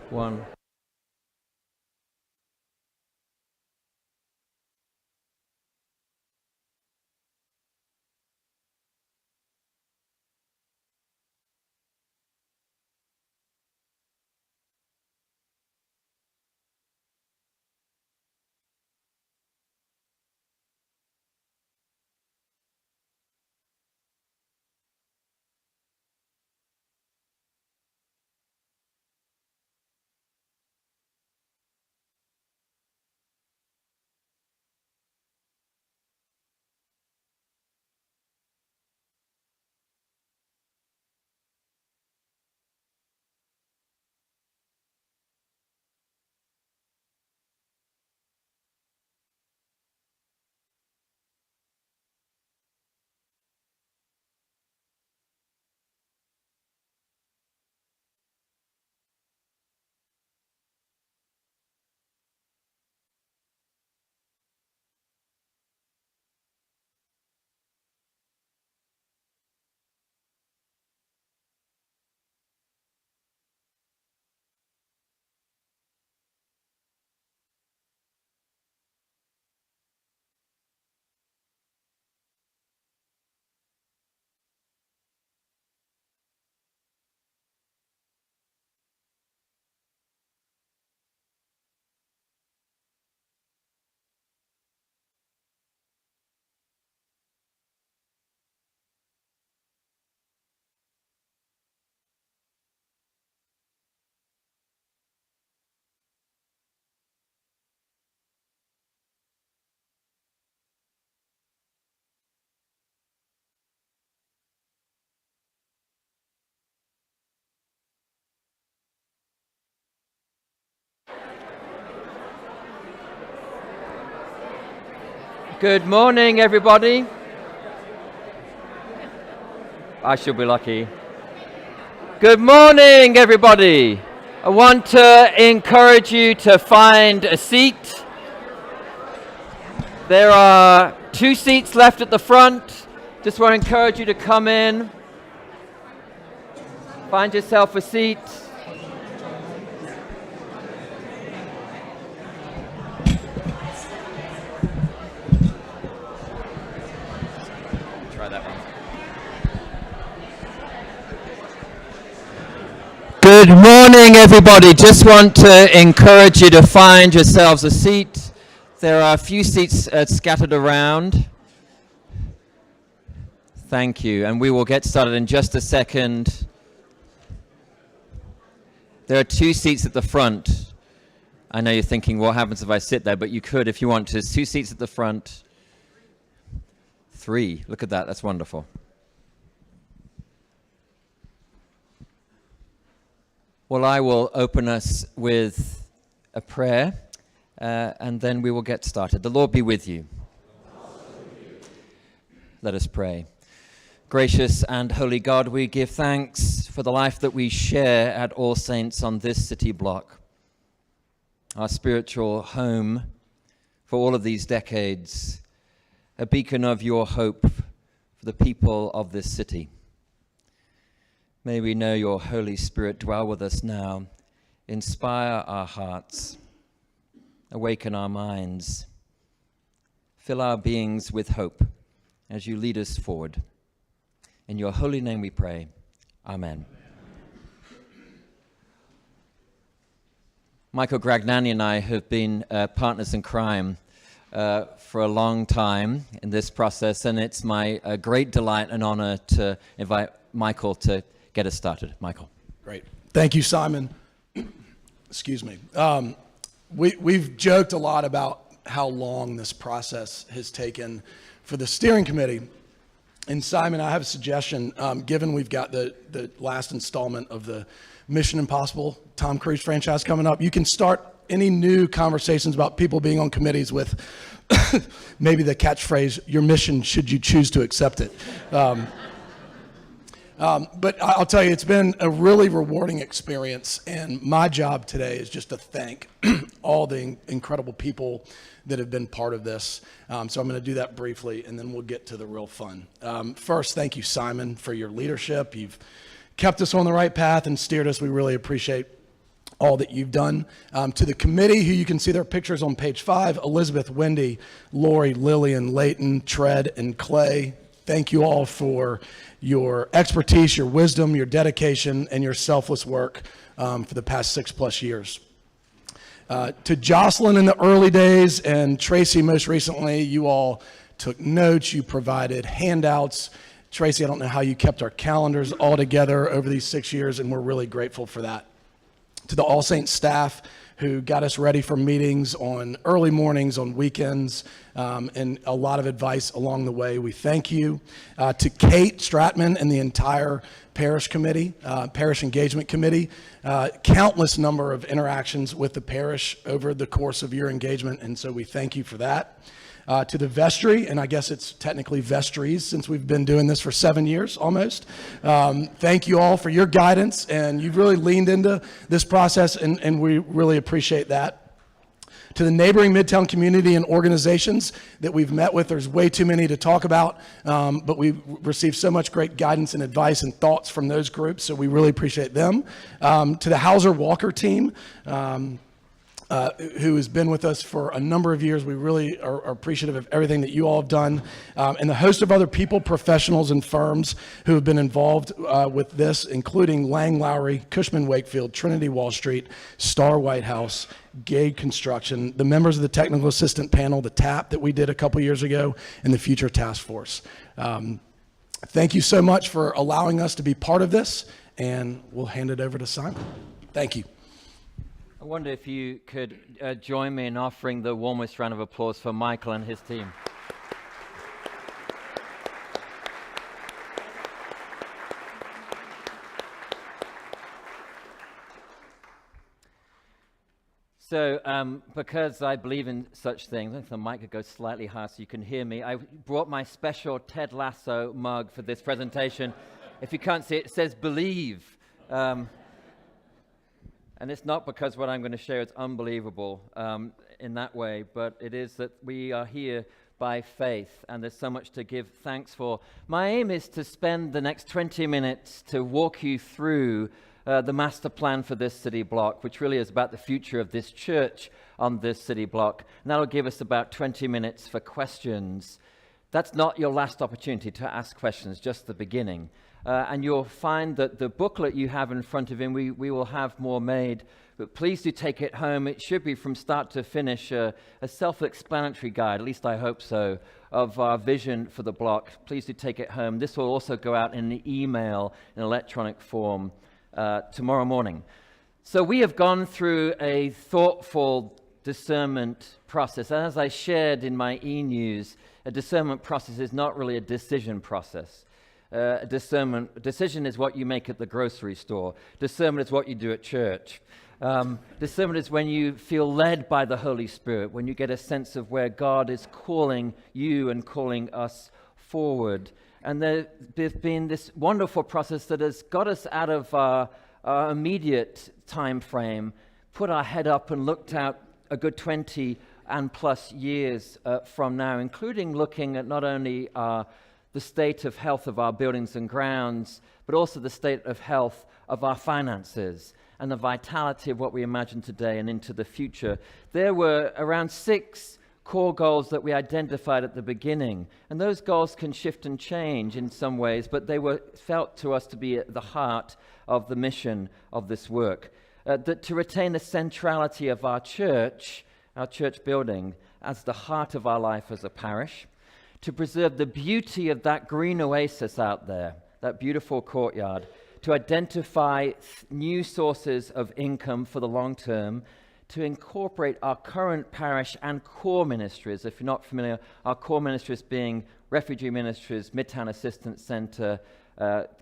One. Good morning, everybody. I should be lucky. Good morning, everybody. I want to encourage you to find a seat. There are 2 seats left at the front. Just want to encourage you to come in. Find yourself a seat. Try that one. Good morning, everybody. Just want to encourage you to find yourselves a seat. There are a few seats scattered around. Thank you. And we will get started in just a second. There are 2 seats at the front. I know you're thinking, what happens if I sit there? But you could if you want to. There's 2 seats at the front. 3. Look at that. That's wonderful. Well, I will open us with a prayer, and then we will get started. The Lord be with you. Let us pray. Gracious and holy God, we give thanks for the life that we share at All Saints on this city block, our spiritual home for all of these decades, a beacon of your hope for the people of this city. May we know your Holy Spirit dwell with us now, inspire our hearts, awaken our minds, fill our beings with hope as you lead us forward. In your holy name we pray. Amen. Michael Gragnani and I have been partners in crime for a long time in this process, and it's my great delight and honor to invite Michael to get us started. Michael. Great. Thank you, Simon. Excuse me. We've joked a lot about how long this process has taken for the steering committee. And Simon, I have a suggestion. Given we've got the last installment of the Mission Impossible Tom Cruise franchise coming up, you can start any new conversations about people being on committees with maybe the catchphrase, your mission should you choose to accept it. But I'll tell you, it's been a really rewarding experience, and my job today is just to thank all the incredible people that have been part of this. So I'm going to do that briefly, and then we'll get to the real fun. First, thank you, Simon, for your leadership. You've kept us on the right path and steered us. We really appreciate all that you've done. To the committee, who you can see their pictures on page 5, Elizabeth, Wendy, Lori, Lillian, Leighton, Tread, and Clay. Thank you all for your expertise, your wisdom, your dedication, and your selfless work for the past 6+ years. To Jocelyn in the early days and Tracy most recently, you all took notes, you provided handouts. Tracy, I don't know how you kept our calendars all together over these 6 years, and we're really grateful for that. To the All Saints staff who got us ready for meetings on early mornings, on weekends, and a lot of advice along the way, we thank you. To Kate Stratman and the entire parish committee, parish engagement committee, countless number of interactions with the parish over the course of your engagement, and so we thank you for that. To the vestry, and I guess it's technically vestries since we've been doing this for 7 years almost. Thank you all for your guidance, and you've really leaned into this process, and we really appreciate that. To the neighboring Midtown community and organizations that we've met with, there's way too many to talk about, but we've received so much great guidance and advice and thoughts from those groups, so we really appreciate them. To the Hauser Walker team, who has been with us for a number of years. We really are appreciative of everything that you all have done, and the host of other people, professionals, and firms who have been involved with this, including Lang Lowry, Cushman Wakefield, Trinity Wall Street, Star White House, Gay Construction, the members of the technical assistant panel, the TAP that we did a couple years ago, and the Future Task Force. Thank you so much for allowing us to be part of this, and we'll hand it over to Simon. Thank you. I wonder if you could join me in offering the warmest round of applause for Michael and his team. So, because I believe in such things, if the mic could go slightly higher so you can hear me, I brought my special Ted Lasso mug for this presentation. If you can't see it, it says believe. And it's not because what I'm going to share is unbelievable in that way, but it is that we are here by faith, and there's so much to give thanks for. My aim is to spend the next 20 minutes to walk you through the master plan for this city block, which really is about the future of this church on this city block. And that'll give us about 20 minutes for questions. That's not your last opportunity to ask questions, just the beginning. And you'll find that the booklet you have in front of him, we will have more made, but please do take it home. It should be from start to finish a self-explanatory guide, at least I hope so, of our vision for the block. Please do take it home. This will also go out in an email in electronic form tomorrow morning. So we have gone through a thoughtful discernment process. And as I shared in my e-news, a discernment process is not really a decision process. Decision is what you make at the grocery store. Discernment is what you do at church. Discernment is when you feel led by the Holy Spirit, when you get a sense of where God is calling you and calling us forward. And there's been this wonderful process that has got us out of our immediate time frame, put our head up and looked out a good 20 and plus years from now, including looking at not only the state of health of our buildings and grounds, but also the state of health of our finances and the vitality of what we imagine today and into the future. There were around 6 core goals that we identified at the beginning, and those goals can shift and change in some ways, but they were felt to us to be at the heart of the mission of this work. That to retain the centrality of our church building, as the heart of our life as a parish, to preserve the beauty of that green oasis out there, that beautiful courtyard, to identify new sources of income for the long term, to incorporate our current parish and core ministries. If you're not familiar, our core ministries being refugee ministries, Midtown Assistance Center,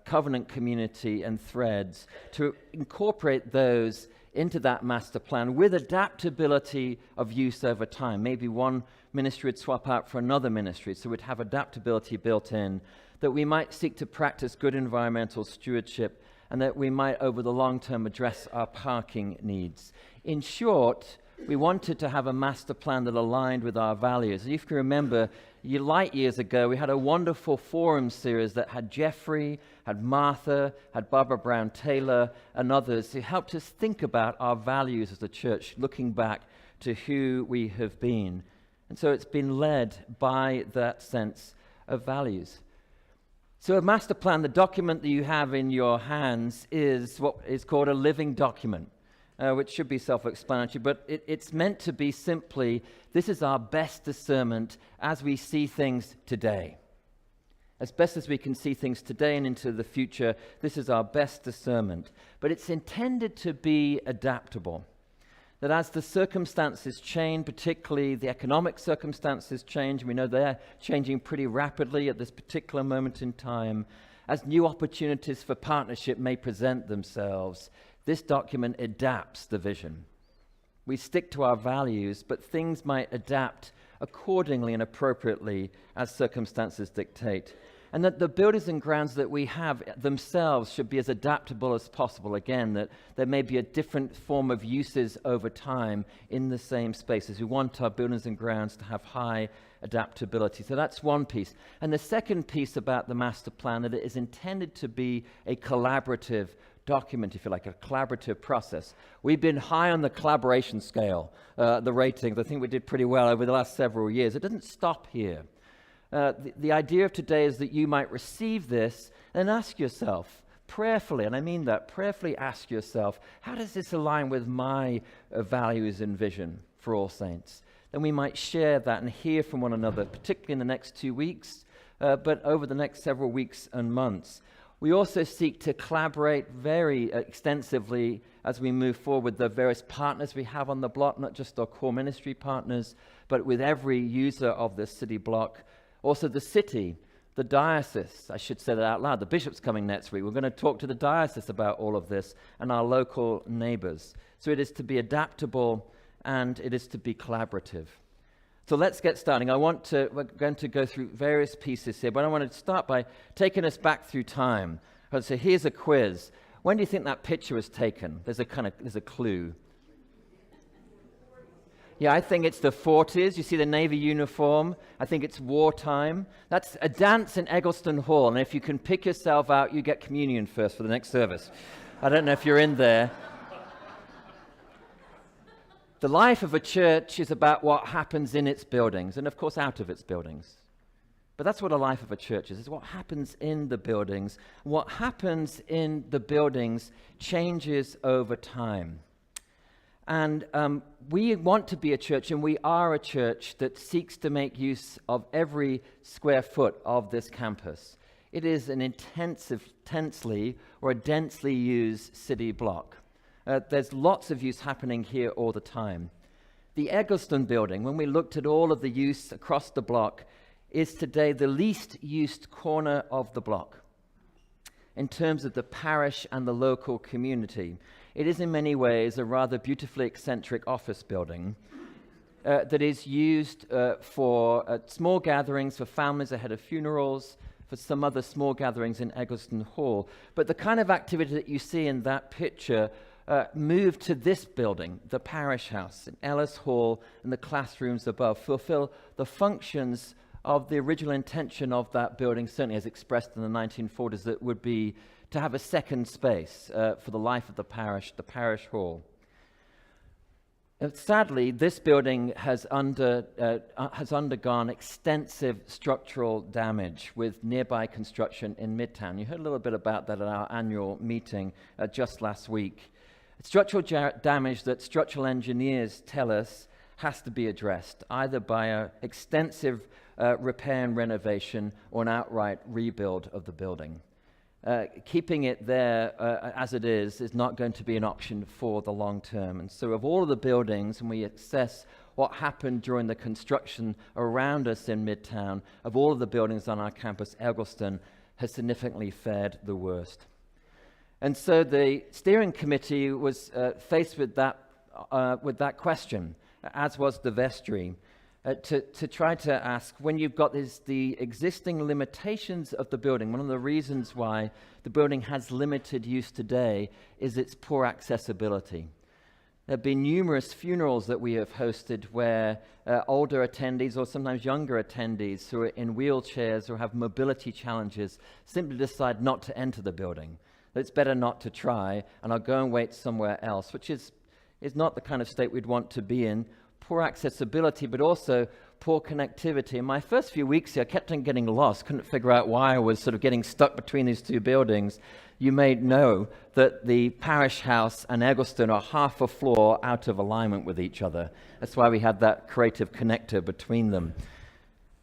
Covenant Community, and Threads, to incorporate those into that master plan with adaptability of use over time. Maybe one ministry would swap out for another ministry, so we'd have adaptability built in, that we might seek to practice good environmental stewardship, and that we might over the long term address our parking needs. In short, we wanted to have a master plan that aligned with our values. And if you remember, light years ago, we had a wonderful forum series that had Jeffrey, had Martha, had Barbara Brown Taylor, and others who helped us think about our values as a church, looking back to who we have been. And so it's been led by that sense of values. So a master plan, the document that you have in your hands, is what is called a living document, which should be self-explanatory, but it's meant to be simply, this is our best discernment as we see things today. As best as we can see things today and into the future, this is our best discernment. But it's intended to be adaptable. That as the circumstances change, particularly the economic circumstances change, we know they're changing pretty rapidly at this particular moment in time, as new opportunities for partnership may present themselves, this document adapts the vision. We stick to our values, but things might adapt accordingly and appropriately as circumstances dictate. And that the buildings and grounds that we have themselves should be as adaptable as possible. Again, that there may be a different form of uses over time in the same spaces. We want our buildings and grounds to have high adaptability. So that's one piece. And the second piece about the master plan, that it is intended to be a collaborative document, if you like, a collaborative process. We've been high on the collaboration scale, the ratings. I think we did pretty well over the last several years. It doesn't stop here. The idea of today is that you might receive this and ask yourself prayerfully, and I mean that, prayerfully ask yourself, how does this align with my values and vision for All Saints? Then we might share that and hear from one another, particularly in the next 2 weeks, but over the next several weeks and months. We also seek to collaborate very extensively as we move forward with the various partners we have on the block, not just our core ministry partners, but with every user of the city block. Also the city, the diocese, I should say that out loud. The bishop's coming next week. We're going to talk to the diocese about all of this and our local neighbors. So it is to be adaptable and it is to be collaborative. So let's get starting. We're going to go through various pieces here, but I want to start by taking us back through time. So here's a quiz. When do you think that picture was taken? There's a clue. Yeah, I think it's the 40s. You see the Navy uniform. I think it's wartime. That's a dance in Eggleston Hall, and if you can pick yourself out, you get communion first for the next service. I don't know if you're in there. The life of a church is about what happens in its buildings, and of course out of its buildings. But that's what a life of a church is what happens in the buildings. What happens in the buildings changes over time. And we want to be a church, and we are a church that seeks to make use of every square foot of this campus. It is an intensely or a densely used city block. There's lots of use happening here all the time. The Eggleston building, when we looked at all of the use across the block, is today the least used corner of the block in terms of the parish and the local community. It is in many ways a rather beautifully eccentric office building that is used for small gatherings, for families ahead of funerals, for some other small gatherings in Eggleston Hall. But the kind of activity that you see in that picture moved to this building, the parish house in Ellis Hall, and the classrooms above, fulfill the functions of the original intention of that building, certainly as expressed in the 1940s, that would be to have a second space for the life of the parish hall. Sadly, this building has undergone extensive structural damage with nearby construction in Midtown. You heard a little bit about that at our annual meeting just last week. Structural damage that structural engineers tell us has to be addressed, either by an extensive repair and renovation or an outright rebuild of the building. Keeping it there as it is not going to be an option for the long term. And so of all of the buildings, when we assess what happened during the construction around us in Midtown, of all of the buildings on our campus, Eggleston has significantly fared the worst. And so the steering committee was faced with that question, as was the vestry, to try to ask, when you've got the existing limitations of the building, one of the reasons why the building has limited use today is its poor accessibility. There have been numerous funerals that we have hosted where older attendees or sometimes younger attendees who are in wheelchairs or have mobility challenges simply decide not to enter the building. That it's better not to try, and I'll go and wait somewhere else, which is not the kind of state we'd want to be in. Poor accessibility, but also poor connectivity. In my first few weeks here, I kept on getting lost, couldn't figure out why I was sort of getting stuck between these two buildings. You may know that the parish house and Eggleston are half a floor out of alignment with each other. That's why we had that creative connector between them.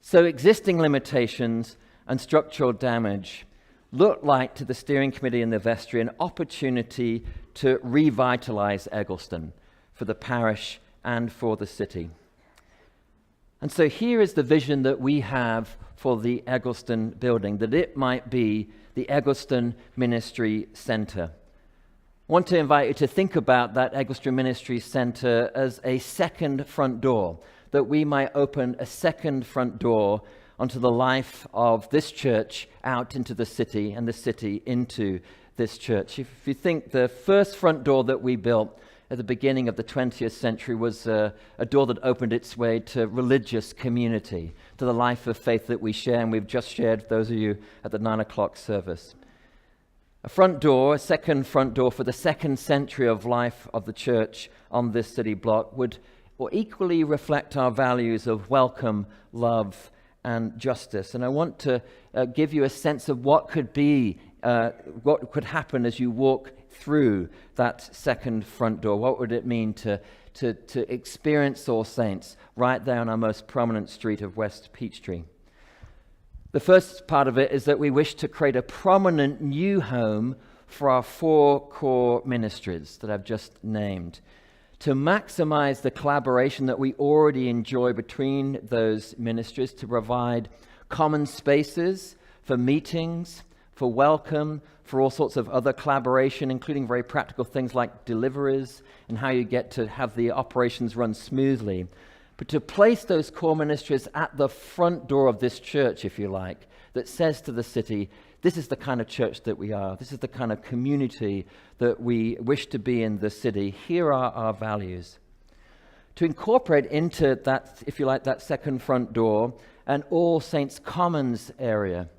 So existing limitations and structural damage look like to the steering committee and the vestry an opportunity to revitalize Eggleston for the parish and for the city. And so here is the vision that we have for the Eggleston building, that it might be the Eggleston Ministry Centre. I want to invite you to think about that Eggleston Ministry Centre as a second front door, that we might open a second front door onto the life of this church out into the city and the city into this church. If you think the first front door that we built at the beginning of the 20th century was a door that opened its way to religious community, to the life of faith that we share, and we've just shared, those of you at the 9 o'clock service. A front door, a second front door for the second century of life of the church on this city block would equally reflect our values of welcome, love, and justice. And I want to give you a sense of what could be, what could happen as you walk through that second front door. What would it mean to experience All Saints right there on our most prominent street of West Peachtree? The first part of it is that we wish to create a prominent new home for our 4 core ministries that I've just named, to maximize the collaboration that we already enjoy between those ministries, to provide common spaces for meetings, for welcome, for all sorts of other collaboration, including very practical things like deliveries and how you get to have the operations run smoothly. But to place those core ministries at the front door of this church, if you like, that says to the city, this is the kind of church that we are. This is the kind of community that we wish to be in the city. Here are our values. To incorporate into that, if you like, that second front door, an All Saints Commons area.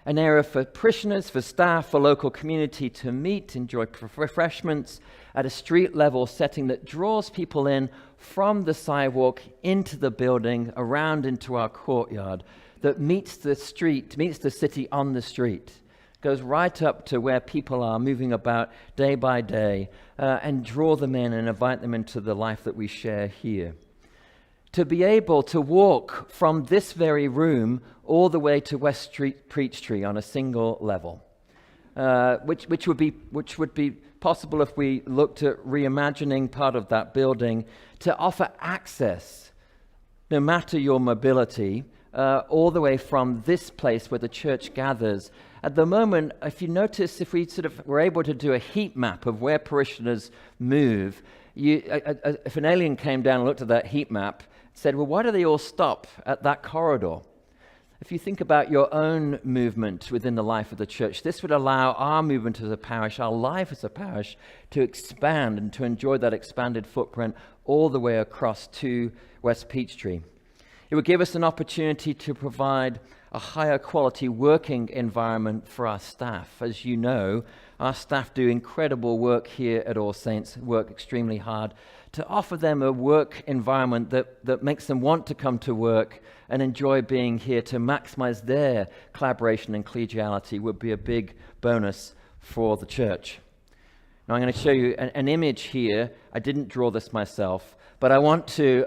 An area for parishioners, for staff, for local community to meet, enjoy refreshments at a street level setting that draws people in from the sidewalk into the building, around into our courtyard, that meets the street, meets the city on the street, goes right up to where people are moving about day by day, and draw them in and invite them into the life that we share here. To be able to walk from this very room all the way to West Street Peachtree on a single level, which would be possible if we looked at reimagining part of that building to offer access, no matter your mobility, all the way from this place where the church gathers. At the moment, if you notice, if we sort of were able to do a heat map of where parishioners move, if an alien came down and looked at that heat map, said, well, why do they all stop at that corridor? If you think about your own movement within the life of the church, this would allow our movement as a parish, our life as a parish, to expand and to enjoy that expanded footprint all the way across to West Peachtree. It would give us an opportunity to provide a higher quality working environment for our staff. As you know, our staff do incredible work here at All Saints, work extremely hard, to offer them a work environment that makes them want to come to work and enjoy being here, to maximize their collaboration and collegiality would be a big bonus for the church. Now I'm going to show you an image here. I didn't draw this myself, but I want to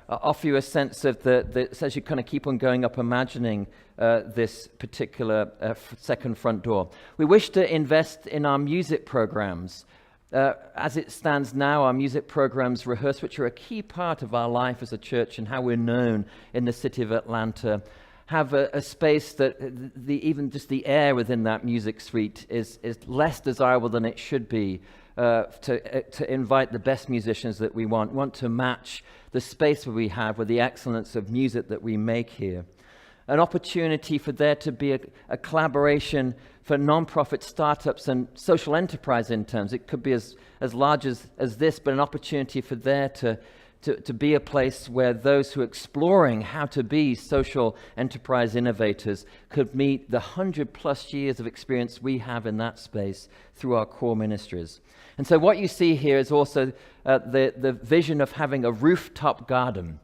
offer you a sense of as you kind of keep on going up, imagining this particular second front door. We wish to invest in our music programs. As it stands now, our music programs rehearse, which are a key part of our life as a church and how we're known in the city of Atlanta, have a space that even just the air within that music suite is less desirable than it should be to invite the best musicians that we want to match the space that we have with the excellence of music that we make here. an opportunity for there to be a collaboration for non-profit startups and social enterprise interns. It could be as large as this, but an opportunity for there to be a place where those who are exploring how to be social enterprise innovators could meet the 100+ years of experience we have in that space through our core ministries. And so what you see here is also the vision of having a rooftop garden.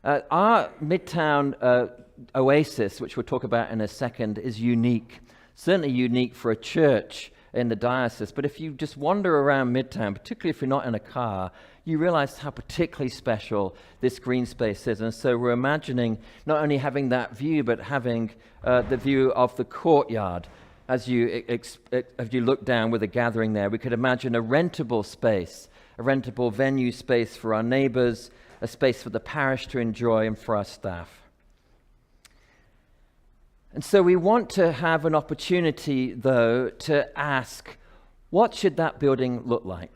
Our Midtown oasis, which we'll talk about in a second, is unique. Certainly unique for a church in the diocese, but if you just wander around Midtown, particularly if you're not in a car, you realize how particularly special this green space is. And so we're imagining not only having that view, but having the view of the courtyard as you look down with a gathering there. We could imagine a rentable space, a rentable venue space for our neighbors, a space for the parish to enjoy and for our staff. And so we want to have an opportunity, though, to ask, what should that building look like?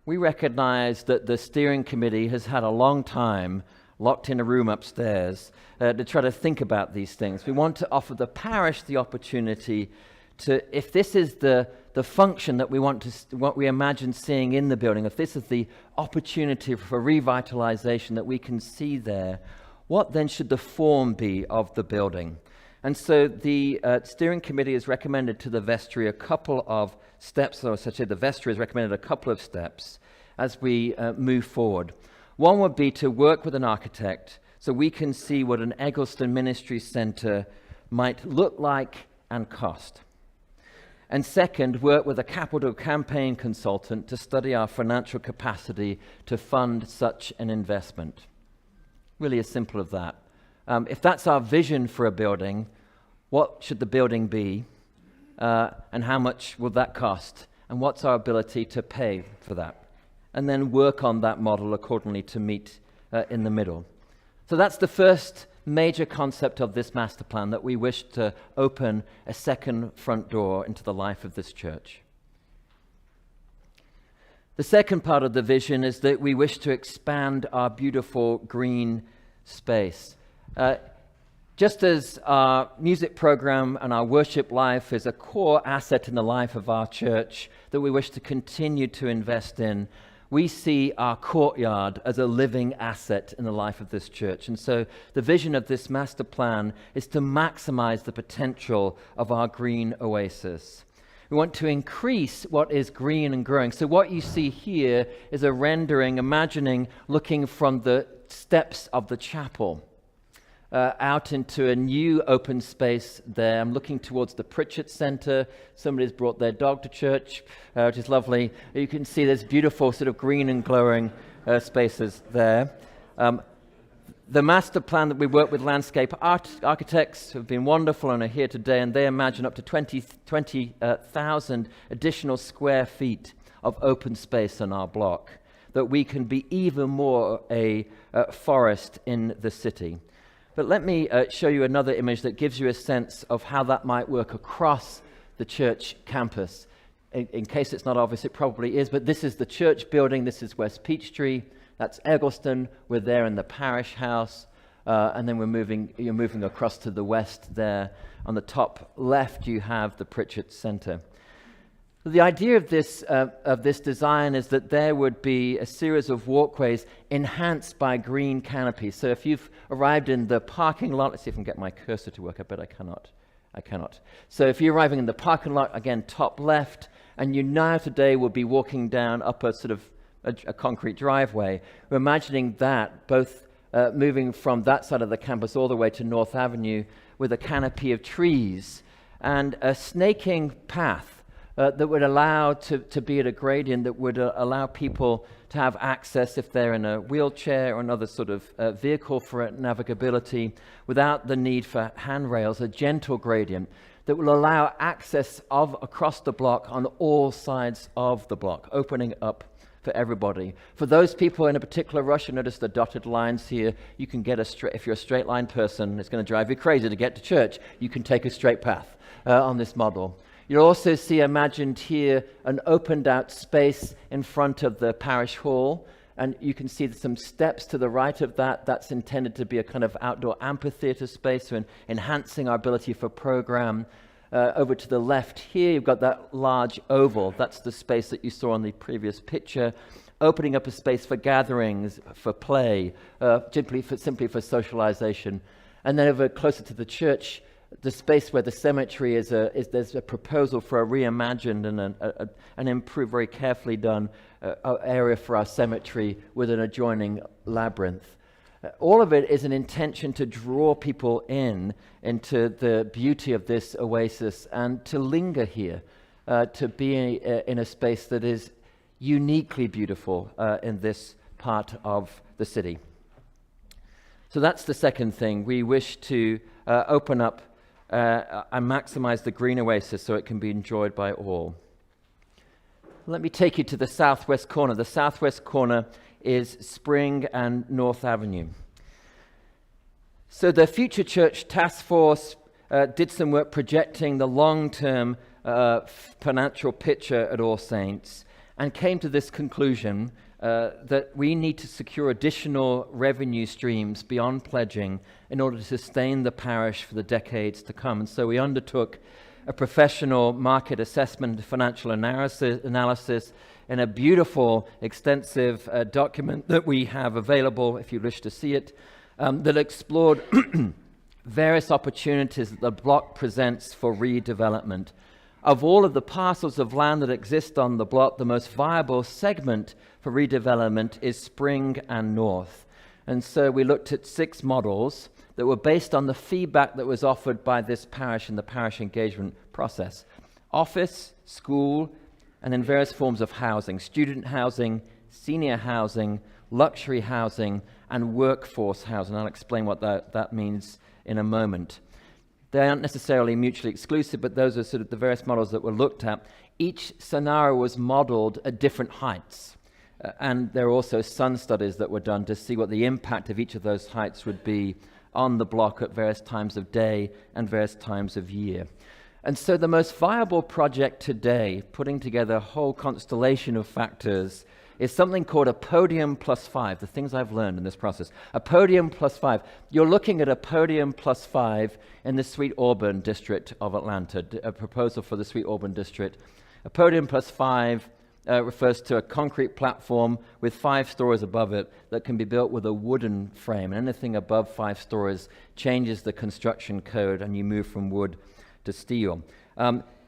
We recognize that the steering committee has had a long time locked in a room upstairs to try to think about these things. We want to offer the parish the opportunity to, if this is the function that we want to, what we imagine seeing in the building, if this is the opportunity for revitalization that we can see there, what then should the form be of the building? And so the steering committee has recommended to the vestry a couple of steps, or I should say the vestry has recommended a couple of steps as we move forward. One would be to work with an architect so we can see what an Eggleston Ministry Center might look like and cost. And second, work with a capital campaign consultant to study our financial capacity to fund such an investment. Really as simple as that. If that's our vision for a building, what should the building be, and how much will that cost, and what's our ability to pay for that? And then work on that model accordingly to meet in the middle. So that's the first major concept of this master plan, that we wish to open a second front door into the life of this church. The second part of the vision is that we wish to expand our beautiful green space. Just as our music program and our worship life is a core asset in the life of our church that we wish to continue to invest in, we see our courtyard as a living asset in the life of this church. And so the vision of this master plan is to maximize the potential of our green oasis. We want to increase what is green and growing. So what you see here is a rendering, imagining looking from the steps of the chapel out into a new open space there. I'm looking towards the Pritchett Center. Somebody's brought their dog to church, which is lovely. You can see there's beautiful sort of green and glowing spaces there. The master plan that we work with landscape architects who have been wonderful and are here today, and they imagine up to 20,000 additional square feet of open space on our block, that we can be even more a forest in the city. But let me show you another image that gives you a sense of how that might work across the church campus. In case it's not obvious, it probably is, but this is the church building. This is West Peachtree. That's Eggleston. We're there in the parish house, and then you're moving across to the west there. On the top left, you have the Pritchett Center. The idea of this design is that there would be a series of walkways enhanced by green canopies. So if you've arrived in the parking lot, let's see if I can get my cursor to work. I bet I cannot. So if you're arriving in the parking lot, again, top left, and you now today will be walking down up a sort of a concrete driveway. We're imagining that both moving from that side of the campus all the way to North Avenue with a canopy of trees and a snaking path that would allow to be at a gradient that would allow people to have access if they're in a wheelchair or another sort of vehicle for navigability without the need for handrails, a gentle gradient that will allow access across the block on all sides of the block, opening up for everybody. For those people in a particular rush, you notice the dotted lines here, you can get if you're a straight line person, it's going to drive you crazy to get to church, you can take a straight path on this model. You'll also see imagined here an opened out space in front of the parish hall And you can see some steps to the right of that. That's intended to be a kind of outdoor amphitheater space, so enhancing our ability for program. Over to the left here, you've got that large oval. That's the space that you saw on the previous picture, opening up a space for gatherings, for play, simply for socialization. And then over closer to the church, the space where the cemetery is, there's a proposal for a reimagined and an improved, very carefully done area for our cemetery with an adjoining labyrinth. All of it is an intention to draw people into the beauty of this oasis and to linger here, to be in a space that is uniquely beautiful in this part of the city. So that's the second thing. We wish to open up and maximize the green oasis so it can be enjoyed by all. Let me take you to the southwest corner. The southwest corner is Spring and North Avenue. So the Future Church Task Force did some work projecting the long-term financial picture at All Saints and came to this conclusion that we need to secure additional revenue streams beyond pledging in order to sustain the parish for the decades to come. And so we undertook a professional market assessment and financial analysis in a beautiful, extensive document that we have available if you wish to see it, that explored various opportunities that the block presents for redevelopment. Of all of the parcels of land that exist on the block, the most viable segment for redevelopment is Spring and North. And so we looked at 6 models that were based on the feedback that was offered by this parish in the parish engagement process. Office, school, and then various forms of housing: student housing, senior housing, luxury housing, and workforce housing. I'll explain what that means in a moment. They aren't necessarily mutually exclusive, but those are sort of the various models that were looked at. Each scenario was modeled at different heights. And there are also sun studies that were done to see what the impact of each of those heights would be on the block at various times of day and various times of year. And so the most viable project today, putting together a whole constellation of factors, is something called a podium plus 5, the things I've learned in this process. A podium plus 5. You're looking at a podium plus 5 in the Sweet Auburn district of Atlanta, a proposal for the Sweet Auburn district. A podium plus 5 refers to a concrete platform with 5 stories above it that can be built with a wooden frame. And anything above 5 stories changes the construction code and you move from wood to steel.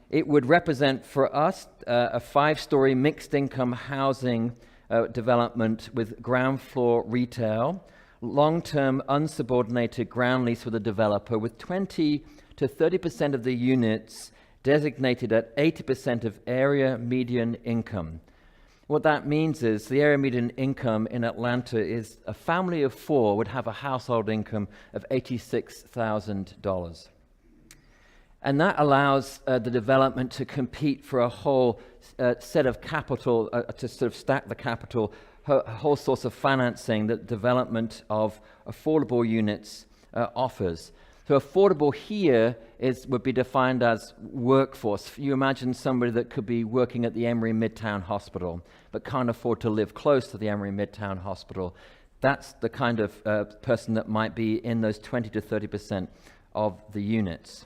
It would represent for us a 5-story mixed-income housing development with ground floor retail, long-term unsubordinated ground lease with a developer with 20 to 30% of the units designated at 80% of area median income. What that means is the area median income in Atlanta is a family of 4 would have a household income of $86,000. And that allows the development to compete for a whole set of capital, to sort of stack the capital, a whole source of financing that development of affordable units offers. So affordable here would be defined as workforce. You imagine somebody that could be working at the Emory Midtown Hospital, but can't afford to live close to the Emory Midtown Hospital. That's the kind of person that might be in those 20 to 30% of the units.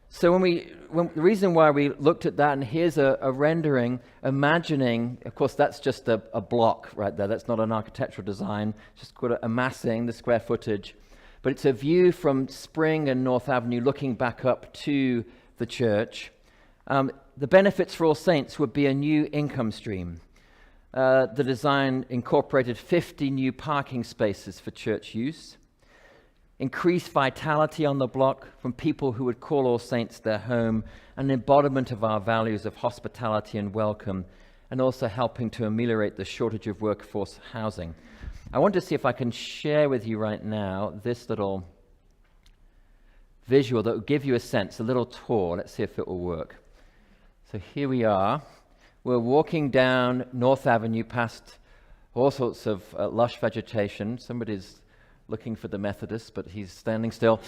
So the reason why we looked at that, and here's a rendering, imagining, of course that's just a block right there, that's not an architectural design, just amassing the square footage, but it's a view from Spring and North Avenue looking back up to the church. The benefits for All Saints would be a new income stream. The design incorporated 50 new parking spaces for church use, increased vitality on the block from people who would call All Saints their home, an embodiment of our values of hospitality and welcome, and also helping to ameliorate the shortage of workforce housing. I want to see if I can share with you right now this little visual that will give you a sense, a little tour. Let's see if it will work. So here we are. We're walking down North Avenue past all sorts of lush vegetation. Somebody's looking for the Methodist, but he's standing still.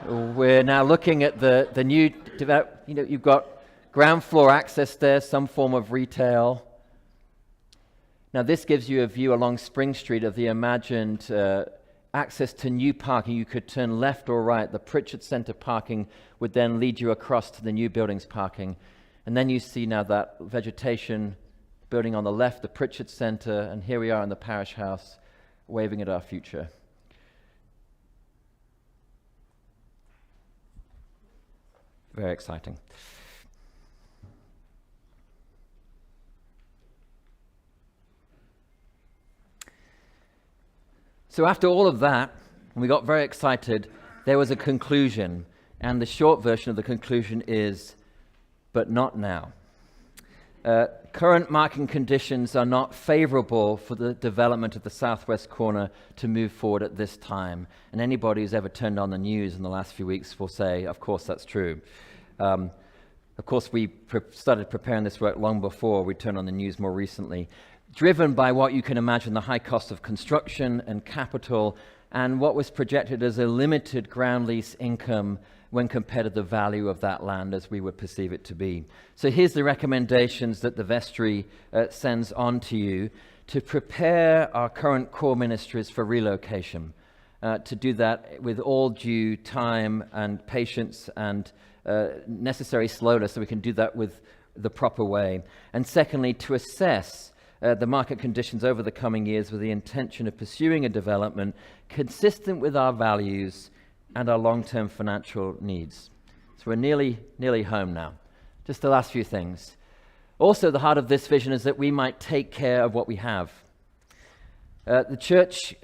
We're now looking at the new, you've got ground floor access there, some form of retail. Now, this gives you a view along Spring Street of the imagined access to new parking. You could turn left or right. The Pritchard Center parking would then lead you across to the new building's parking. And then you see now that vegetation building on the left, the Pritchard Center, and here we are in the parish house, waving at our future. Very exciting. So after all of that, and we got very excited, there was a conclusion. And the short version of the conclusion is, but not now. Current market conditions are not favorable for the development of the southwest corner to move forward at this time. And anybody who's ever turned on the news in the last few weeks will say, of course, that's true. Of course, we started preparing this work long before we turned on the news more recently, driven by what you can imagine, the high cost of construction and capital, and what was projected as a limited ground lease income when compared to the value of that land as we would perceive it to be. So here's the recommendations that the vestry sends on to you to prepare our current core ministries for relocation, to do that with all due time and patience and necessary slowness, so we can do that with the proper way. And secondly, to assess the market conditions over the coming years with the intention of pursuing a development consistent with our values and our long-term financial needs. So we're nearly home now. Just the last few things. Also, the heart of this vision is that we might take care of what we have. The church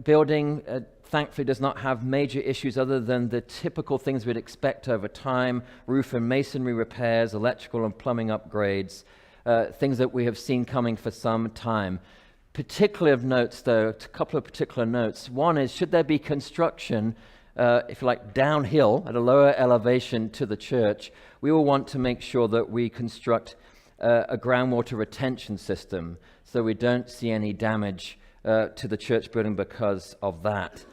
building, thankfully, does not have major issues other than the typical things we'd expect over time: roof and masonry repairs, electrical and plumbing upgrades, things that we have seen coming for some time. Particularly of notes, though, a couple of particular notes. One is, should there be construction, if you like, downhill at a lower elevation to the church, we will want to make sure that we construct a groundwater retention system so we don't see any damage to the church building because of that.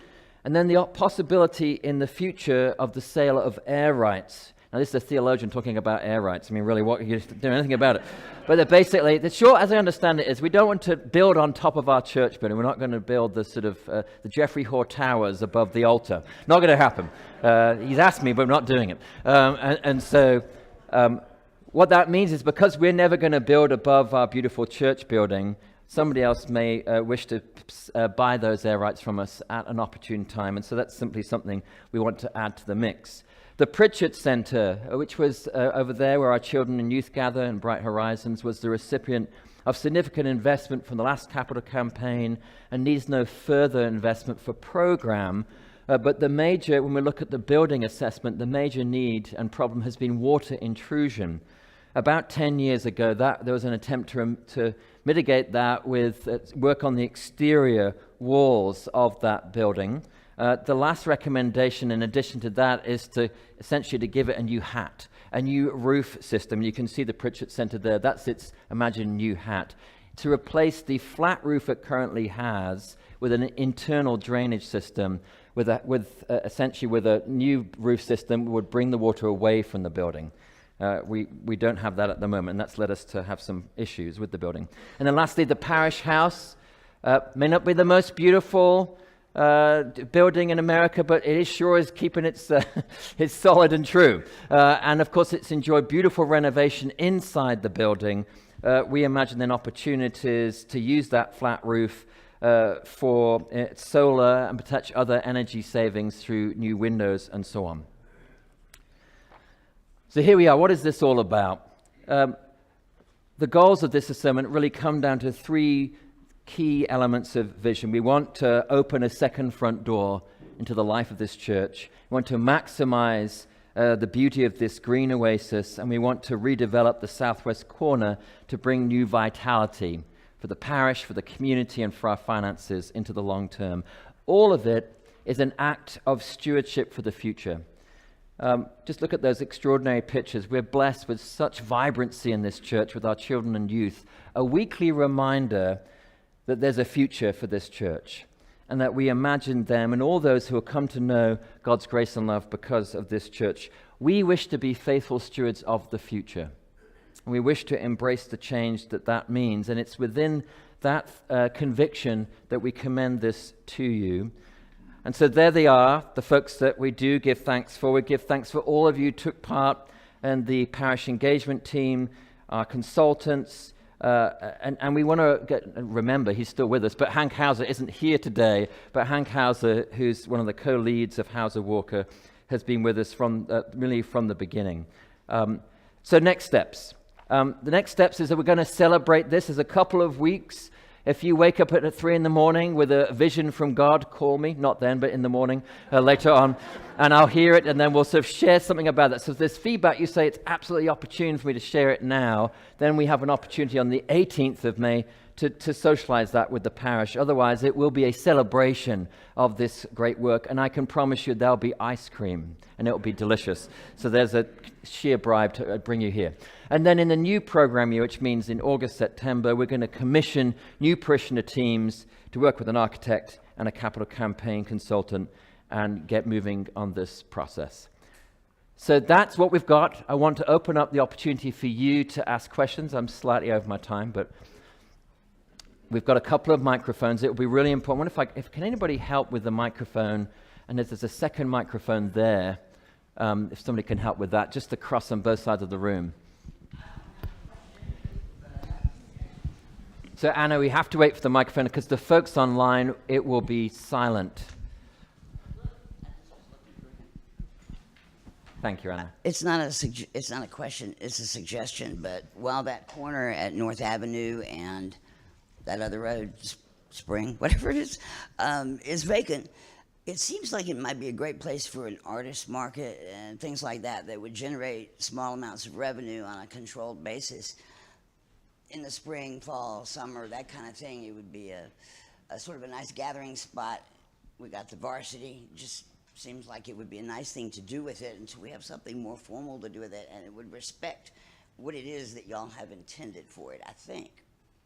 And then the possibility in the future of the sale of air rights. Now, this is a theologian talking about air rights. I mean, really, what you do anything about it? But basically, the short, as I understand it, is we don't want to build on top of our church building. We're not going to build the sort of the Jeffrey Hoare Towers above the altar. Not going to happen. He's asked me, but I'm not doing it. So what that means is, because we're never going to build above our beautiful church building, somebody else may wish to buy those air rights from us at an opportune time. And so that's simply something we want to add to the mix. The Pritchard Center, which was over there where our children and youth gather in Bright Horizons, was the recipient of significant investment from the last capital campaign and needs no further investment for program. But the major, when we look at the building assessment, the major need and problem has been water intrusion. About 10 years ago, there was an attempt to mitigate that with work on the exterior walls of that building. The last recommendation, in addition to that, is to essentially to give it a new hat, a new roof system. You can see the Pritchard Center there. That's its imagined new hat. To replace the flat roof it currently has with an internal drainage system, essentially with a new roof system would bring the water away from the building. We don't have that at the moment, and that's led us to have some issues with the building. And then lastly, the parish house may not be the most beautiful building in America, but it sure is keeping its solid and true. And of course, it's enjoyed beautiful renovation inside the building. We imagine then opportunities to use that flat roof for solar and potential other energy savings through new windows and so on. So here we are. What is this all about? The goals of this sermon really come down to three key elements of vision. We want to open a second front door into the life of this church. We want to maximize the beauty of this green oasis, and we want to redevelop the southwest corner to bring new vitality for the parish, for the community, and for our finances into the long term. All of it is an act of stewardship for the future. Just look at those extraordinary pictures. We're blessed with such vibrancy in this church with our children and youth. A weekly reminder that there's a future for this church, and that we imagine them and all those who will come to know God's grace and love because of this church. We wish to be faithful stewards of the future. We wish to embrace the change that means. And it's within that conviction that we commend this to you. And so there they are, the folks that we do give thanks for. We give thanks for all of you who took part in the parish engagement team, our consultants, and we want to remember, he's still with us, but Hank Hauser isn't here today, but Hank Hauser, who's one of the co-leads of Hauser Walker, has been with us really from the beginning. So next steps. The next steps is that we're going to celebrate this as a couple of weeks. If you wake up at 3 in the morning with a vision from God, call me. Not then, but in the morning, later on. And I'll hear it, and then we'll sort of share something about that. So if there's feedback, you say it's absolutely opportune for me to share it now. Then we have an opportunity on the 18th of May to socialize that with the parish. Otherwise, it will be a celebration of this great work. And I can promise you there'll be ice cream, and it'll be delicious. So there's a sheer bribe to bring you here. And then in the new program year, which means in August, September, we're going to commission new parishioner teams to work with an architect and a capital campaign consultant and get moving on this process. So that's what we've got. I want to open up the opportunity for you to ask questions. I'm slightly over my time, but we've got a couple of microphones. It will be really important. If can anybody help with the microphone? And there's a second microphone there. If somebody can help with that, just across on both sides of the room. So Anna, we have to wait for the microphone because the folks online, it will be silent. Thank you, Anna. It's not a question, it's a suggestion, but while that corner at North Avenue and that other road, Spring, whatever it is vacant, it seems like it might be a great place for an artist market and things like that would generate small amounts of revenue on a controlled basis. In the spring, fall, summer, that kind of thing, it would be a sort of a nice gathering spot. We got the varsity, just seems like it would be a nice thing to do with it until we have something more formal to do with it, and it would respect what it is that y'all have intended for it, I think,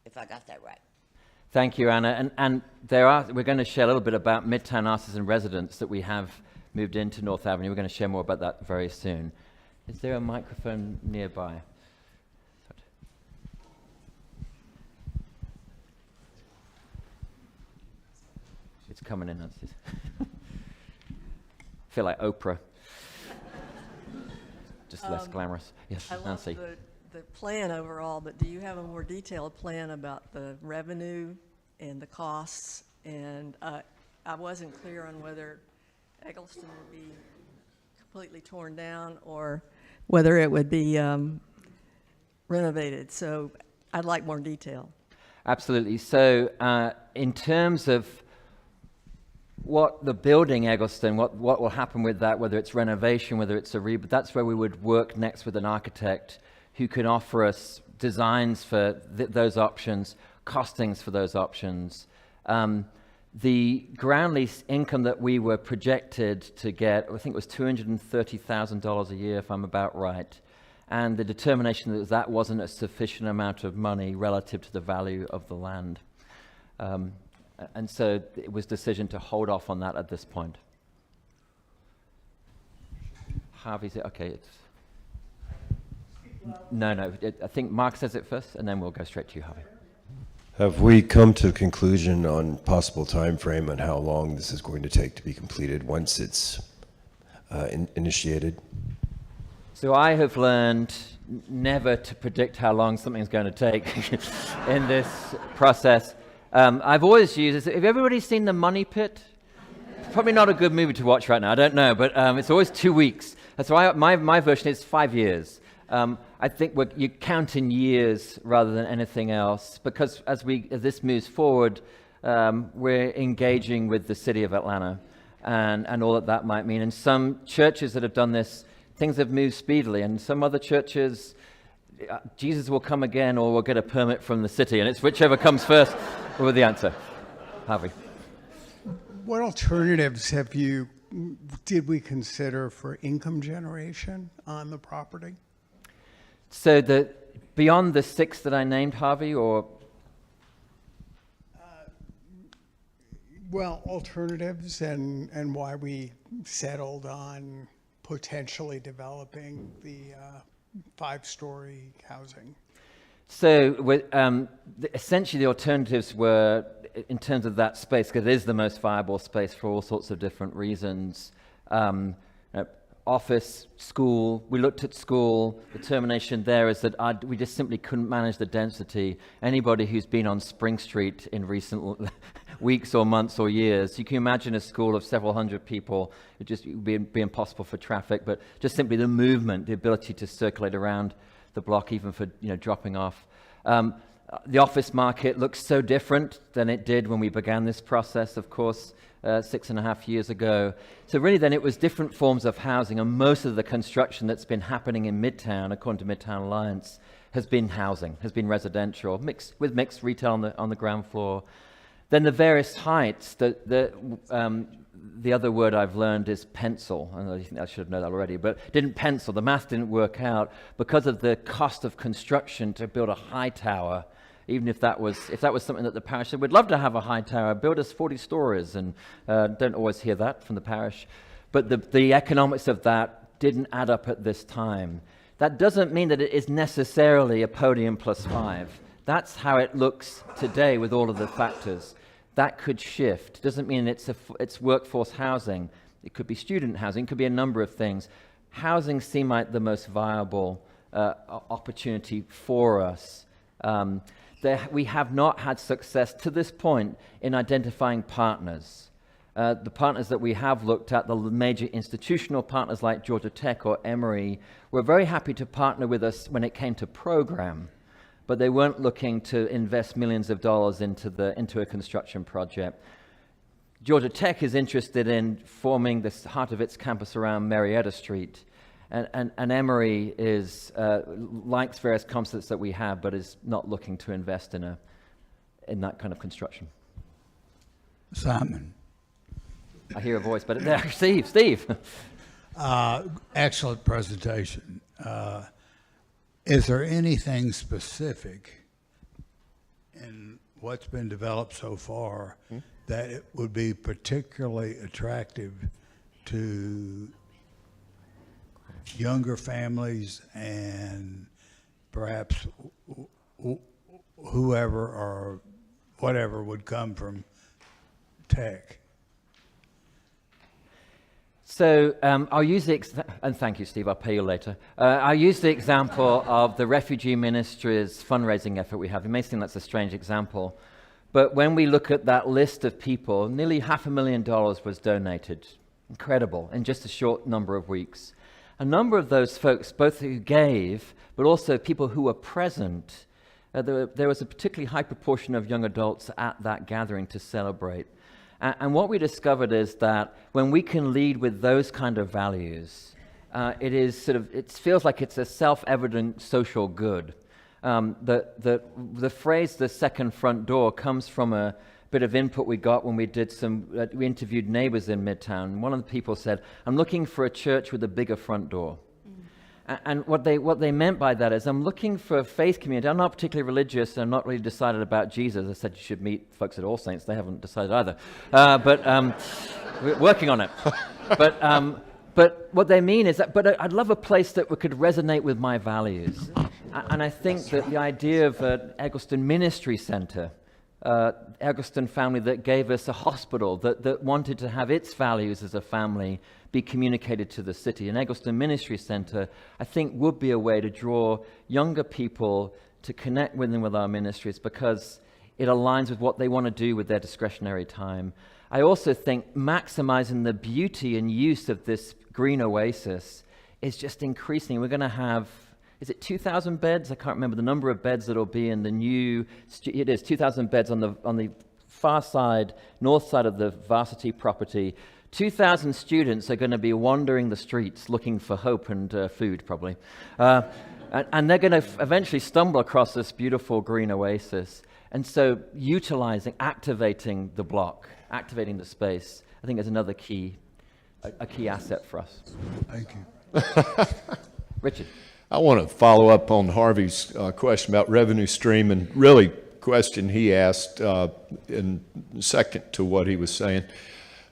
if I got that right. Thank you, Anna. And we're going to share a little bit about Midtown Artists and Residents that we have moved into North Avenue. We're going to share more about that very soon. Is there a microphone nearby? It's coming in. I feel like Oprah. Just less glamorous. Yes, I love Nancy. the plan overall, but do you have a more detailed plan about the revenue and the costs? And I wasn't clear on whether Eggleston would be completely torn down or whether it would be renovated. So I'd like more detail. Absolutely. So in terms of what the building Eggleston, what will happen with that, whether it's renovation, whether it's a rebuild, that's where we would work next with an architect who can offer us designs for those options, costings for those options. The ground lease income that we were projected to get, I think it was $230,000 a year, if I'm about right. And the determination that wasn't a sufficient amount of money relative to the value of the land. And so it was decision to hold off on that at this point. Harvey's it? Okay. No. I think Mark says it first, and then we'll go straight to you, Harvey. Have we come to a conclusion on possible time frame on how long this is going to take to be completed once it's initiated? So I have learned never to predict how long something's going to take in this process. I've always used this. Have everybody seen The Money Pit? Probably not a good movie to watch right now. I don't know, but it's always 2 weeks. That's why my version is 5 years. I think you count in years rather than anything else, because as this moves forward, we're engaging with the city of Atlanta and all that might mean. And some churches that have done this, things have moved speedily, and some other churches, Jesus will come again or we'll get a permit from the city, and it's whichever comes first with the answer. Harvey. What alternatives did we consider for income generation on the property? So beyond the 6 that I named, Harvey, or? Well, alternatives and why we settled on potentially developing 5-story housing? So essentially the alternatives were, in terms of that space, because it is the most viable space for all sorts of different reasons, office, school. We looked at school. The determination there is that we just simply couldn't manage the density. Anybody who's been on Spring Street in recent weeks or months or years, you can imagine a school of several hundred people. It would be impossible for traffic, but just simply the movement, the ability to circulate around the block, even for dropping off. The office market looks so different than it did when we began this process, of course, 6.5 years ago. So really then it was different forms of housing, and most of the construction that's been happening in Midtown, according to Midtown Alliance, has been housing, has been residential, mixed retail on the ground floor. Then the various heights, the other word I've learned is pencil. I should have known that already, but didn't pencil. The math didn't work out because of the cost of construction to build a high tower. Even if that was something that the parish said, we'd love to have a high tower, build us 40 stories, and don't always hear that from the parish. But the economics of that didn't add up at this time. That doesn't mean that it is necessarily a podium plus 5. That's how it looks today with all of the factors. That could shift. Doesn't mean it's workforce housing. It could be student housing. It could be a number of things. Housing seemed like the most viable opportunity for us. We have not had success to this point in identifying partners. The partners that we have looked at, the major institutional partners like Georgia Tech or Emory, were very happy to partner with us when it came to program, but they weren't looking to invest millions of dollars into a construction project. Georgia Tech is interested in forming the heart of its campus around Marietta Street, and Emory likes various concepts that we have, but is not looking to invest in that kind of construction. Simon. I hear a voice, but there, Steve. Excellent presentation. Is there anything specific in what's been developed so far that it would be particularly attractive to younger families and perhaps whoever or whatever would come from Tech? So I'll use and thank you, Steve, I'll pay you later. I'll use the example of the Refugee Ministry's fundraising effort we have. It may seem that's a strange example, but when we look at that list of people, nearly $500,000 was donated. Incredible, in just a short number of weeks. A number of those folks, both who gave, but also people who were present, there was a particularly high proportion of young adults at that gathering to celebrate. And what we discovered is that when we can lead with those kind of values, it feels like it's a self-evident social good. The phrase "the second front door" comes from a bit of input we got when we interviewed neighbors in Midtown. One of the people said, "I'm looking for a church with a bigger front door." And what they meant by that is, I'm looking for a faith community. I'm not particularly religious, and I'm not really decided about Jesus. I said you should meet folks at All Saints. They haven't decided either. But we're working on it. But what they mean is that, but I'd love a place that could resonate with my values. And I think that the idea of an Eggleston Ministry Center, Eggleston family that gave us a hospital, that wanted to have its values as a family be communicated to the city. An Eggleston Ministry Center, I think, would be a way to draw younger people to connect with them with our ministries because it aligns with what they want to do with their discretionary time. I also think maximizing the beauty and use of this green oasis is just increasing. We're going to have, is it 2,000 beds? I can't remember the number of beds that'll be in the new, it is 2,000 beds on the far side, north side of the Varsity property. 2,000 students are going to be wandering the streets looking for hope and food, probably. And they're going to eventually stumble across this beautiful green oasis. And so activating the block, activating the space, I think is another a key asset for us. Thank you. Richard. I want to follow up on Harvey's question about revenue stream, and really question he asked in second to what he was saying.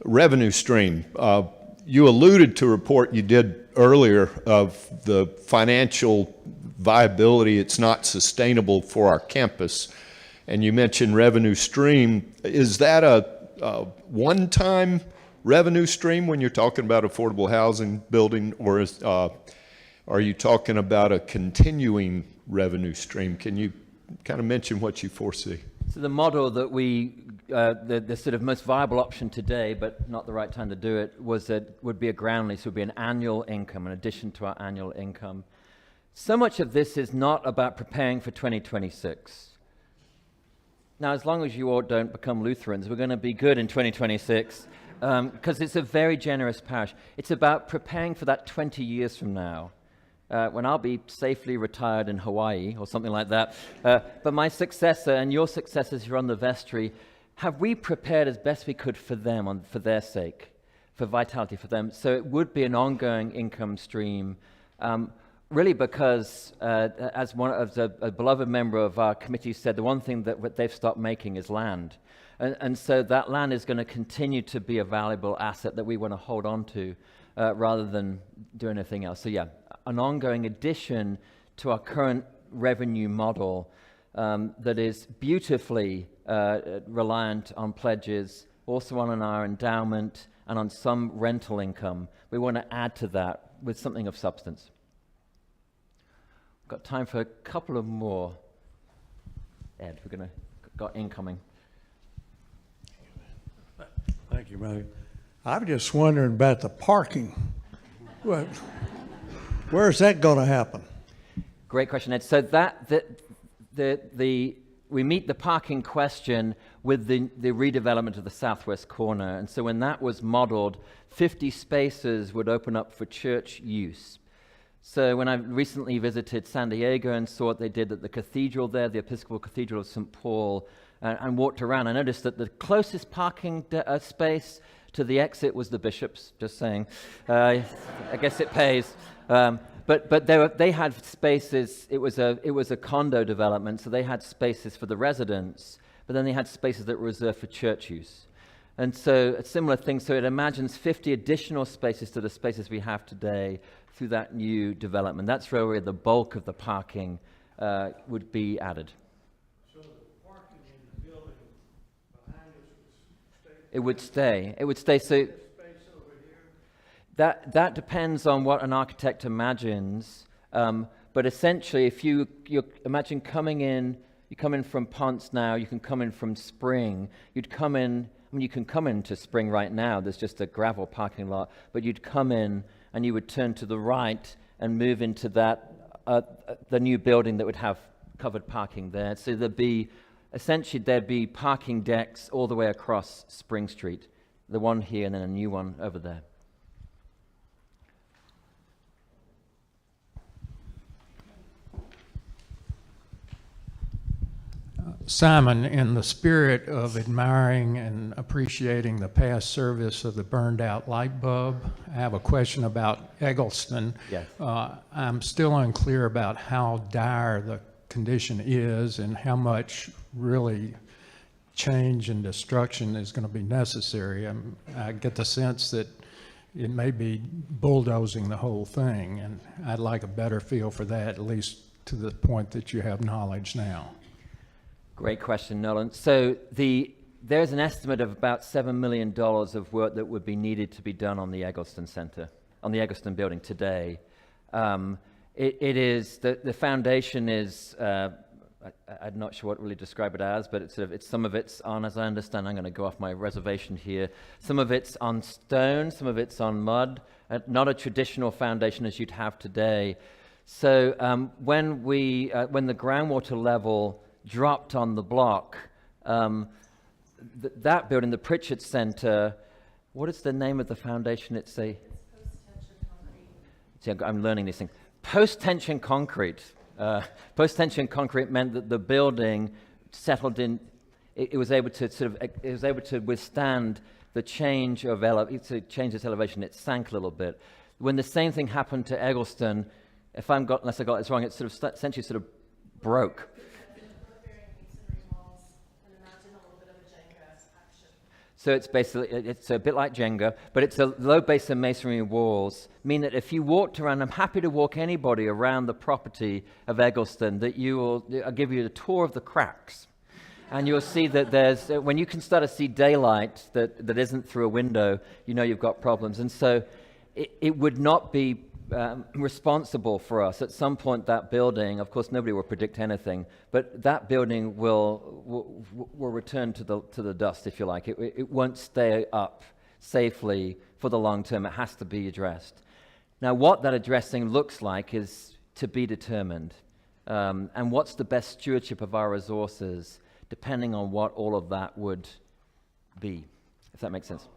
Revenue stream, you alluded to a report you did earlier of the financial viability. It's not sustainable for our campus. And you mentioned revenue stream. Is that a one-time revenue stream when you're talking about affordable housing building, or are you talking about a continuing revenue stream? Can you kind of mention what you foresee? So the model that the sort of most viable option today, but not the right time to do it, was that would be a ground lease, would be an annual income, in addition to our annual income. So much of this is not about preparing for 2026. Now, as long as you all don't become Lutherans, we're going to be good in 2026, because it's a very generous parish. It's about preparing for that 20 years from now, when I'll be safely retired in Hawaii or something like that. But my successor and your successors who are on the vestry, have we prepared as best we could for them, for their sake, for vitality for them? So it would be an ongoing income stream, really because, as a beloved member of our committee said, the one thing that they've stopped making is land. And so that land is going to continue to be a valuable asset that we want to hold on to, rather than do anything else. So yeah, an ongoing addition to our current revenue model that is beautifully reliant on pledges, also on our endowment and on some rental income. We want to add to that with something of substance. Got time for a couple of more. Ed, got incoming. Thank you, Matthew. I'm just wondering about the parking. Where's that going to happen? Great question, Ed. So we meet the parking question with the redevelopment of the southwest corner. And so when that was modeled, 50 spaces would open up for church use. So when I recently visited San Diego and saw what they did at the cathedral there, the Episcopal Cathedral of St. Paul, and walked around, I noticed that the closest parking space to the exit was the bishop's, just saying. I guess it pays. But they had spaces. It was a condo development, so they had spaces for the residents, but then they had spaces that were reserved for church use. And so a similar thing, so it imagines 50 additional spaces to the spaces we have today through that new development. That's where the bulk of the parking would be added. So the parking in the building behind us would stay? It would stay. So Space over here? that depends on what an architect imagines. But essentially, if you imagine coming in, you come in from Ponce now, you can come in from Spring. You'd come in, I mean, you can come into Spring right now. There's just a gravel parking lot. But you'd come in and you would turn to the right and move into that the new building that would have covered parking there. So there'd be parking decks all the way across Spring Street. The one here and then a new one over there. Simon, in the spirit of admiring and appreciating the past service of the burned out light bulb, I have a question about Eggleston. Yes. I'm still unclear about how dire the condition is and how much really change and destruction is going to be necessary. I get the sense that it may be bulldozing the whole thing, and I'd like a better feel for that, at least to the point that you have knowledge now. Great question, Nolan. So there's an estimate of about $7 million of work that would be needed to be done on the Eggleston Center, on the Eggleston building today. It is, the foundation is, I'm not sure what really describe it as, but it's some of it's on, as I understand, I'm going to go off my reservation here, some of it's on stone, some of it's on mud, not a traditional foundation as you'd have today. So when the groundwater level dropped on the block, that building, the Pritchett Center, what is the name of the foundation? It's post-tension concrete. See, I'm learning these things. Post-tension concrete. Post-tension concrete meant that the building settled in. It was able to withstand the change of its elevation. It sank a little bit. When the same thing happened to Eggleston, unless I got this wrong, it essentially sort of broke. So it's basically, it's a bit like Jenga, but it's a low base of masonry walls, mean that if you walked around, I'm happy to walk anybody around the property of Eggleston, that I'll give you a tour of the cracks. And you'll see that there's, when you can start to see daylight that isn't through a window, you know you've got problems. And so it would not be responsible for us. At some point, that building, of course, nobody will predict anything, but that building will return to the dust, if you like. It won't stay up safely for the long term. It has to be addressed. Now, what that addressing looks like is to be determined. And what's the best stewardship of our resources, depending on what all of that would be, if that makes sense.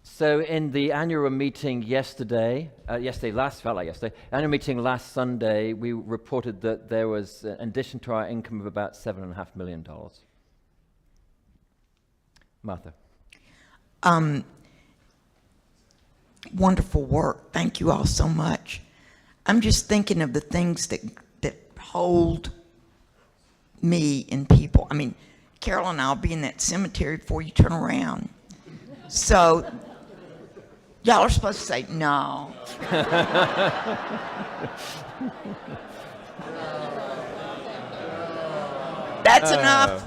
So in the annual meeting annual meeting last Sunday, we reported that there was an addition to our income of about $7.5 million. Martha. Wonderful work. Thank you all so much. I'm just thinking of the things that hold me and people. I mean, Carol and I will be in that cemetery before you turn around. So y'all are supposed to say no. That's enough.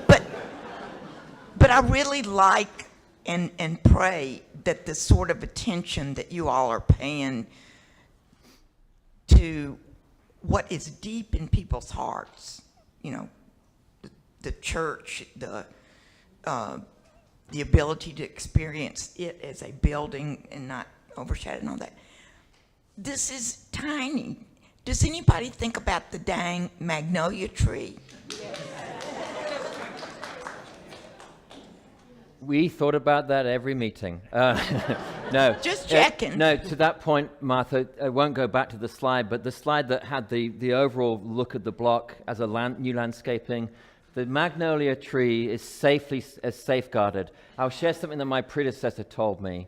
But I really like and pray that the sort of attention that you all are paying to what is deep in people's hearts, you know, the church, the ability to experience it as a building and not overshadowed and all that. This is tiny. Does anybody think about the dang magnolia tree? We thought about that every meeting. No. Just checking. No, to that point, Martha, I won't go back to the slide, but the slide that had the overall look at the block as a new landscaping, the magnolia tree is safeguarded. I'll share something that my predecessor told me,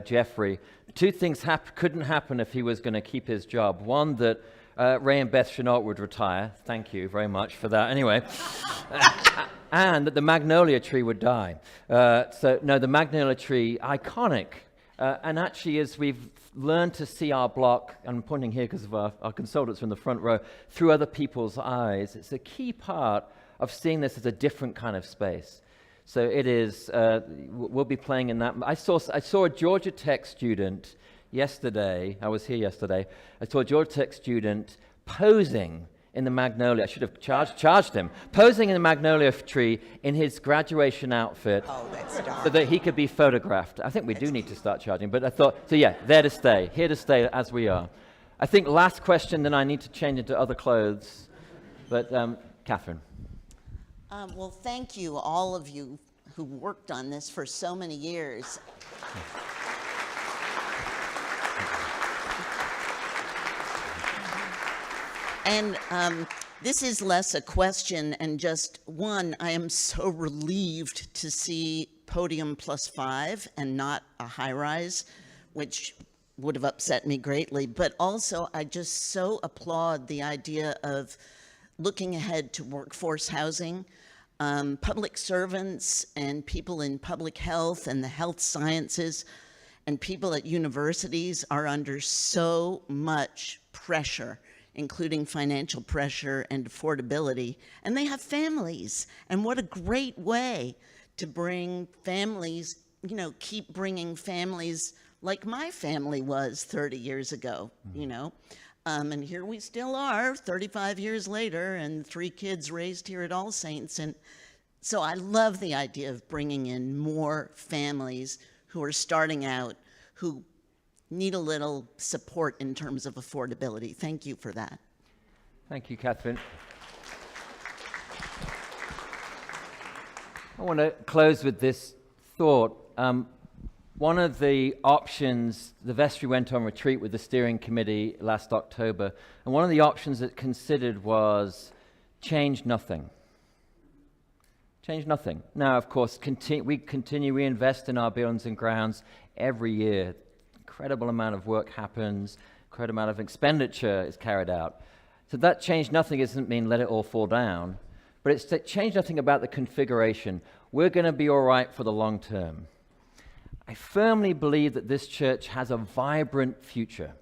Jeffrey. Two things couldn't happen if he was going to keep his job. One, that Ray and Beth Chenault would retire. Thank you very much for that. Anyway. And that the magnolia tree would die. The magnolia tree, iconic. And actually, as we've learned to see our block, and I'm pointing here because of our consultants from the front row, through other people's eyes, it's a key part of seeing this as a different kind of space. So it is, we'll be playing in that. I saw a Georgia Tech student yesterday. I was here yesterday. I saw a Georgia Tech student posing in the magnolia. I should have charged him. Posing in the magnolia tree in his graduation outfit. Oh, that's dark. So that he could be photographed. I think we do need to start charging, but I thought, so yeah, there to stay, here to stay as we are. I think last question, then I need to change into other clothes. But Catherine. Well, thank you, all of you who worked on this for so many years. And this is less a question and just one, I am so relieved to see podium +5 and not a high-rise, which would have upset me greatly. But also, I just so applaud the idea of looking ahead to workforce housing. Public servants and people in public health and the health sciences and people at universities are under so much pressure, including financial pressure and affordability, and they have families. And what a great way to bring families, you know, keep bringing families like my family was 30 years ago, you know. And here we still are 35 years later and 3 kids raised here at All Saints. And so I love the idea of bringing in more families who are starting out, who need a little support in terms of affordability. Thank you for that. Thank you, Catherine. I want to close with this thought. One of the options, the vestry went on retreat with the steering committee last October, and one of the options it considered was change nothing. Change nothing. Now, of course, we invest in our buildings and grounds every year. Incredible amount of work happens, incredible amount of expenditure is carried out. So that change nothing doesn't mean let it all fall down, but it's changed nothing about the configuration. We're going to be all right for the long term. I firmly believe that this church has a vibrant future.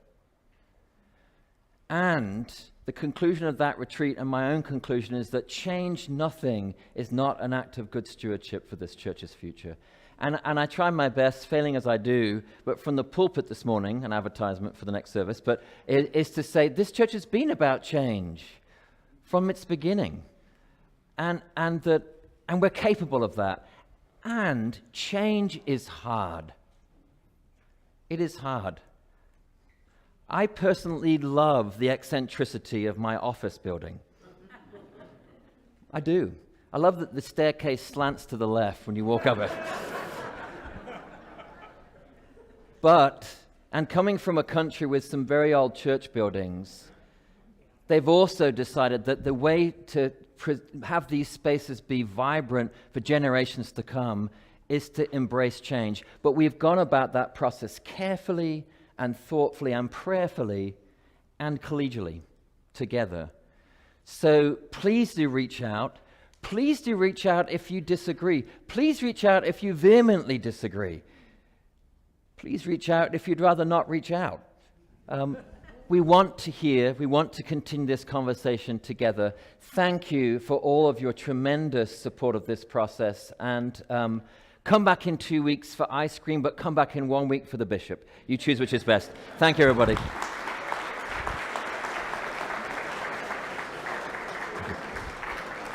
And the conclusion of that retreat and my own conclusion is that change nothing is not an act of good stewardship for this church's future. And I try my best, failing as I do, but from the pulpit this morning, an advertisement for the next service, but it is to say this church has been about change from its beginning. And we're capable of that. And change is hard. It is hard. I personally love the eccentricity of my office building. I do. I love that the staircase slants to the left when you walk up it. But, and coming from a country with some very old church buildings, they've also decided that the way to have these spaces be vibrant for generations to come is to embrace change. But we've gone about that process carefully and thoughtfully and prayerfully and collegially together. So please do reach out. Please do reach out if you disagree. Please reach out if you vehemently disagree. Please reach out if you'd rather not reach out. We want to hear, we want to continue this conversation together. Thank you for all of your tremendous support of this process. And come back in 2 weeks for ice cream, but come back in 1 week for the bishop. You choose which is best. Thank you, everybody.